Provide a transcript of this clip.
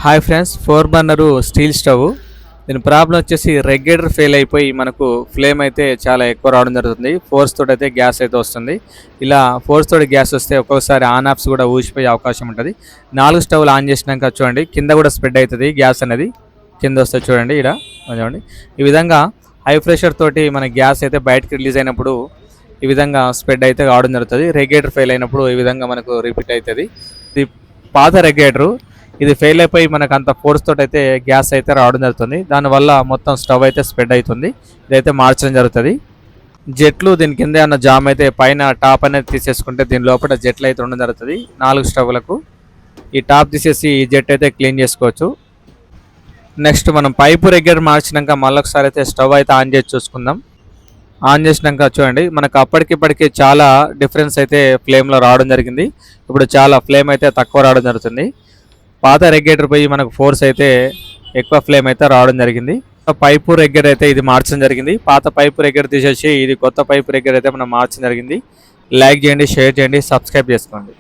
Hi friends, 4 burner steel stove. దీని problem వచ్చేసి regulator fail అయిపోయి మనకు ఫ్లేమ్ అయితే చాలా ఎక్కువ రావడం జరుగుతుంది. ఫోర్స్ తోటి అయితే గ్యాస్ అయితే వస్తుంది. ఇలా ఫోర్స్ తోటి గ్యాస్ వస్తే ఒక్కొక్కసారి ఆన్ ఆఫ్స్ కూడా ఊసిపోయే అవకాశం ఉంటుంది. 4 స్టవ్లు ఆన్ చేసినాక చూడండి కింద కూడా స్ప్రెడ్ అవుతుంది గ్యాస్ అనేది. కింద వస్తే చూడండి ఇక్కడ చూడండి. ఈ విధంగా హై ప్రెషర్ తోటి మన గ్యాస్ అయితే బయటకు రిలీజ్ అయినప్పుడు ఈ విధంగా స్ప్రెడ్ అయితే కావడం జరుగుతుంది. రెగ్యులేటర్ ఫెయిల్ అయినప్పుడు ఈ విధంగా మనకు రిపీట్ అవుతుంది. ఇది పాత రెగ్యులేటరు. ఇది ఫెయిల్ అయిపోయి మనకు అంత ఫోర్స్ తోటి అయితే గ్యాస్ అయితే రావడం జరుగుతుంది. దానివల్ల మొత్తం స్టవ్ అయితే స్ప్రెడ్ అవుతుంది. ఇదైతే మార్చడం జరుగుతుంది. జెట్లు దీని కింద ఏమన్నా జామ్ అయితే పైన టాప్ అనేది తీసేసుకుంటే దీని లోపల జెట్లు అయితే ఉండడం జరుగుతుంది. 4 స్టవ్లకు ఈ టాప్ తీసేసి ఈ జెట్ అయితే క్లీన్ చేసుకోవచ్చు. నెక్స్ట్ మనం పైపు రెగ్యులేటర్ మార్చినాక మళ్ళొకసారి అయితే స్టవ్ అయితే ఆన్ చేసి చూసుకుందాం. ఆన్ చేసినాక చూడండి మనకు అప్పటికిప్పటికి చాలా డిఫరెన్స్ అయితే ఫ్లేమ్లో రావడం జరిగింది. ఇప్పుడు చాలా ఫ్లేమ్ అయితే తక్కువ రావడం జరుగుతుంది. పాత రెగ్యులేటర్ పోయి మనకు ఫోర్స్ అయితే ఎక్కువ ఫ్లేమ్ అయితే రావడం జరిగింది. పైపు రెగ్యులేటర్ అయితే ఇది మార్చడం జరిగింది. పాత పైపు రెగ్యులేటర్ తీసేసి ఇది కొత్త పైపు రెగ్యులేటర్ అయితే మనం మార్చడం జరిగింది. లైక్ చేయండి, షేర్ చేయండి, సబ్స్క్రైబ్ చేసుకోండి.